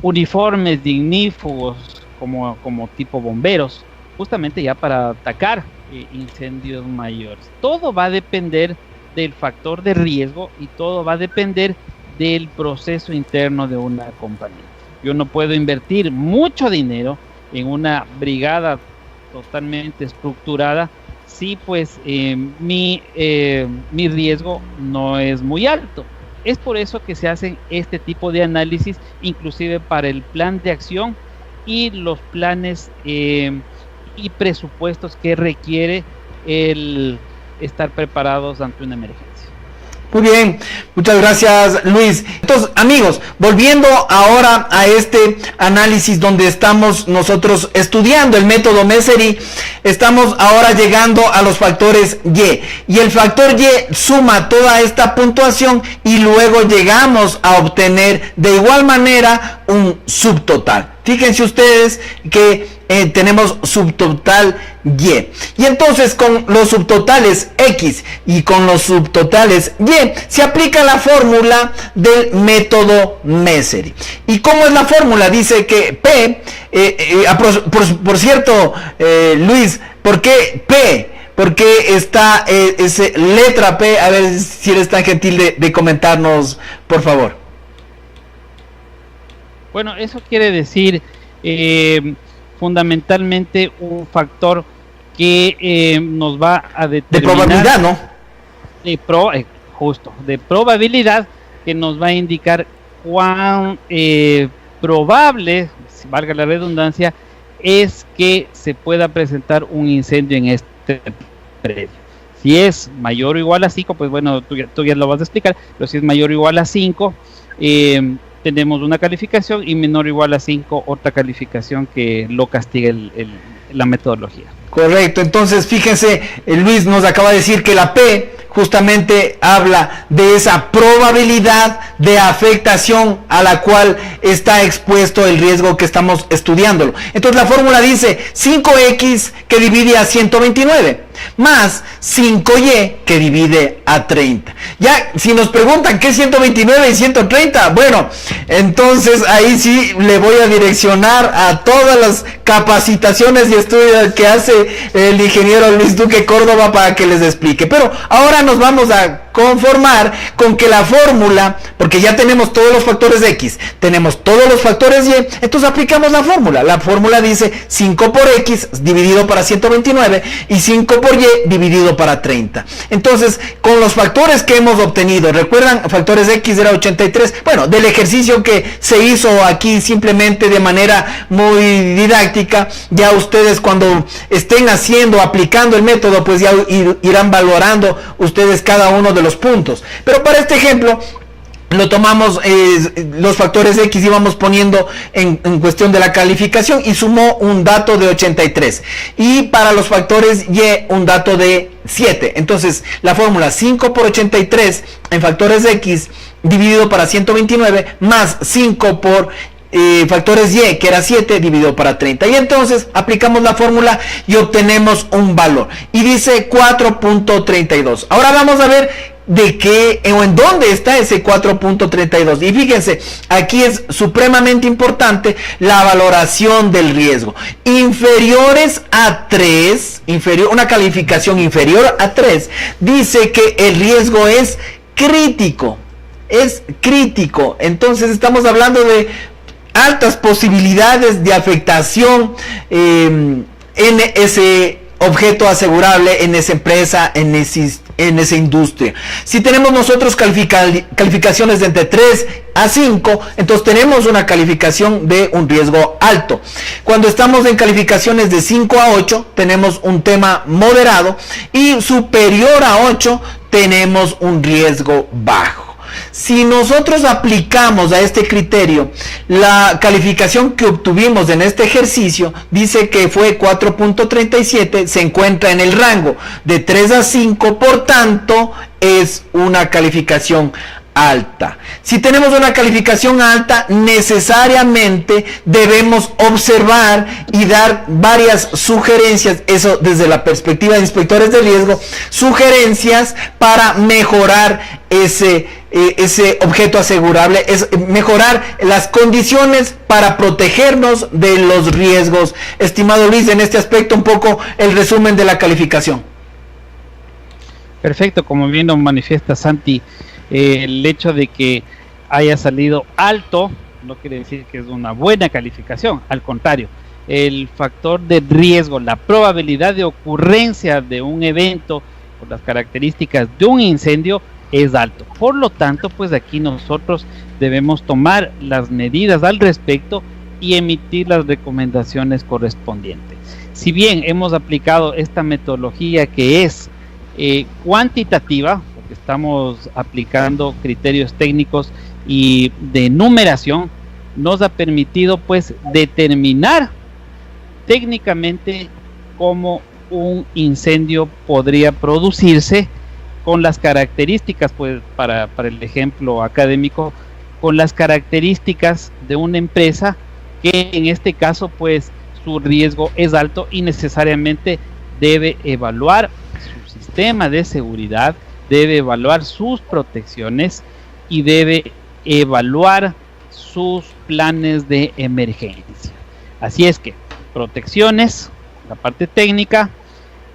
uniformes dignífugos como tipo bomberos, justamente ya para atacar incendios mayores. Todo va a depender del factor de riesgo y todo va a depender del proceso interno de una compañía. Yo no puedo invertir mucho dinero en una brigada totalmente estructurada si pues mi riesgo no es muy alto. Es por eso que se hacen este tipo de análisis, inclusive para el plan de acción y los planes y presupuestos que requiere el estar preparados ante una emergencia. Muy bien, muchas gracias Luis. Entonces, amigos, volviendo ahora a este análisis donde estamos nosotros estudiando el método Meseri, estamos ahora llegando a los factores Y. Y el factor Y suma toda esta puntuación y luego llegamos a obtener de igual manera un subtotal. Fíjense ustedes que tenemos subtotal Y. Y entonces con los subtotales X y con los subtotales Y se aplica la fórmula del método Meseri. ¿Y cómo es la fórmula? Dice que P, por cierto, Luis, ¿por qué P? ¿Por qué está ese letra P? A ver si eres tan gentil de comentarnos, por favor. Bueno, eso quiere decir fundamentalmente un factor que nos va a determinar... De probabilidad, ¿no? Justo, de probabilidad, que nos va a indicar cuán probable, si valga la redundancia, es que se pueda presentar un incendio en este predio. Si es mayor o igual a 5, pues bueno, tú ya lo vas a explicar, pero si es mayor o igual a 5, tenemos una calificación, y menor o igual a 5, otra calificación que lo castiga la metodología. Correcto, entonces fíjense, Luis nos acaba de decir que la P justamente habla de esa probabilidad de afectación a la cual está expuesto el riesgo que estamos estudiándolo. Entonces la fórmula dice 5x que divide a 129 más 5y que divide a 30. Ya, si nos preguntan qué es 129 y 130, bueno, entonces ahí sí le voy a direccionar a todas las capacitaciones y estudios que hace el ingeniero Luis Duque Córdoba para que les explique. Pero ahora nos vamos a conformar con que la fórmula, porque ya tenemos todos los factores X, tenemos todos los factores Y, entonces aplicamos la fórmula. La fórmula dice 5 por X dividido para 129 y 5 por Y dividido para 30. Entonces, con los factores que hemos obtenido, recuerdan, factores X era 83, bueno, del ejercicio que se hizo aquí simplemente de manera muy didáctica, ya ustedes cuando estén haciendo, aplicando el método, pues ya irán valorando ustedes cada uno de los puntos. Pero para este ejemplo lo tomamos, los factores X íbamos poniendo en cuestión de la calificación, y sumó un dato de 83, y para los factores Y un dato de 7. Entonces la fórmula 5 por 83 en factores X dividido para 129 más 5 por factores Y, que era 7, dividido para 30, y entonces aplicamos la fórmula y obtenemos un valor, y dice 4.32. Ahora vamos a ver de qué o en dónde está ese 4.32, y fíjense, aquí es supremamente importante la valoración del riesgo. Inferiores a 3, una calificación inferior a 3, dice que el riesgo es crítico. Entonces estamos hablando de altas posibilidades de afectación en ese objeto asegurable, en esa empresa, en esa industria. Si tenemos nosotros calificaciones de entre 3 a 5, entonces tenemos una calificación de un riesgo alto. Cuando estamos en calificaciones de 5 a 8, tenemos un tema moderado, y superior a 8 tenemos un riesgo bajo. Si nosotros aplicamos a este criterio la calificación que obtuvimos en este ejercicio, dice que fue 4.37, se encuentra en el rango de 3 a 5, por tanto es una calificación alta. Si tenemos una calificación alta, necesariamente debemos observar y dar varias sugerencias, eso desde la perspectiva de inspectores de riesgo, sugerencias para mejorar ese objeto asegurable, es mejorar las condiciones para protegernos de los riesgos. Estimado Luis, en este aspecto un poco el resumen de la calificación. Perfecto, como bien lo manifiesta Santi, el hecho de que haya salido alto no quiere decir que es una buena calificación, al contrario, el factor de riesgo, la probabilidad de ocurrencia de un evento por las características de un incendio es alto. Por lo tanto, pues aquí nosotros debemos tomar las medidas al respecto y emitir las recomendaciones correspondientes. Si bien hemos aplicado esta metodología que es cuantitativa, porque estamos aplicando criterios técnicos y de numeración, nos ha permitido pues determinar técnicamente cómo un incendio podría producirse con las características, pues para el ejemplo académico, con las características de una empresa que en este caso pues su riesgo es alto y necesariamente debe evaluar su sistema de seguridad, debe evaluar sus protecciones y debe evaluar sus planes de emergencia. Así es que protecciones, la parte técnica,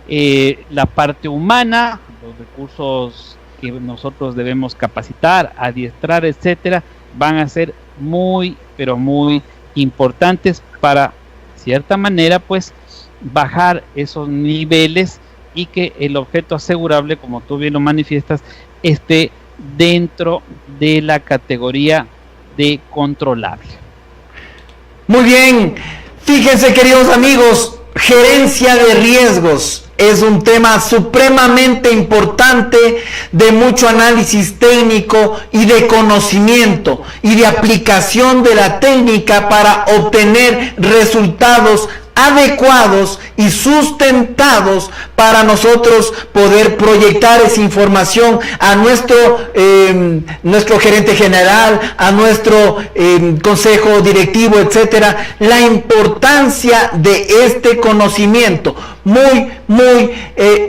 La parte humana, los recursos que nosotros debemos capacitar, adiestrar, etcétera, van a ser muy, pero muy importantes para, cierta manera, pues, bajar esos niveles y que el objeto asegurable, como tú bien lo manifiestas, esté dentro de la categoría de controlable. Muy bien, fíjense, queridos amigos, gerencia de riesgos es un tema supremamente importante, de mucho análisis técnico y de conocimiento y de aplicación de la técnica para obtener resultados adecuados y sustentados para nosotros poder proyectar esa información a nuestro gerente general, a nuestro consejo directivo, etcétera. La importancia de este conocimiento, muy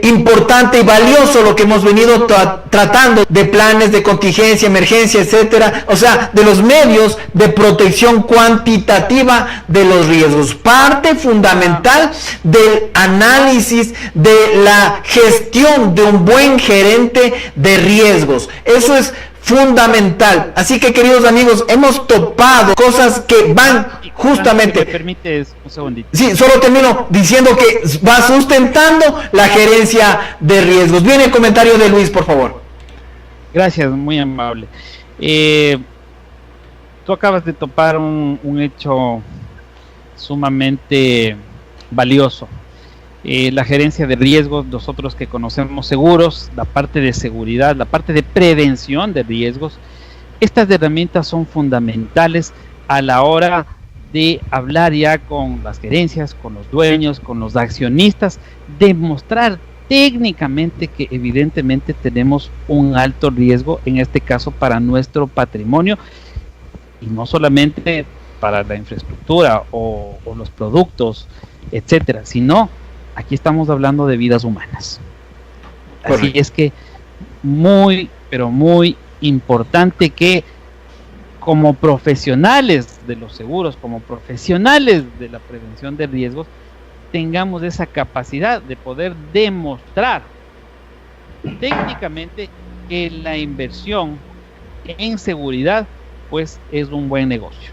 importante y valioso, lo que hemos venido tratando de planes de contingencia, emergencia, etcétera, o sea, de los medios de protección cuantitativa de los riesgos, parte fundamental del análisis de la gestión de un buen gerente de riesgos. Eso es fundamental. Así que, queridos amigos, hemos topado cosas que van justamente... ¿Me permites un segundito? Sí, solo termino diciendo que va sustentando la gerencia de riesgos. Viene el comentario de Luis, por favor. Gracias, muy amable. Tú acabas de topar un hecho sumamente valioso. La gerencia de riesgos, nosotros que conocemos seguros, la parte de seguridad, la parte de prevención de riesgos, estas herramientas son fundamentales a la hora de hablar ya con las gerencias, con los dueños, con los accionistas, demostrar técnicamente que evidentemente tenemos un alto riesgo, en este caso para nuestro patrimonio, y no solamente para la infraestructura o los productos, etcétera, sino aquí estamos hablando de vidas humanas. Así es que muy, pero muy importante que como profesionales de los seguros, como profesionales de la prevención de riesgos, tengamos esa capacidad de poder demostrar técnicamente que la inversión en seguridad pues es un buen negocio.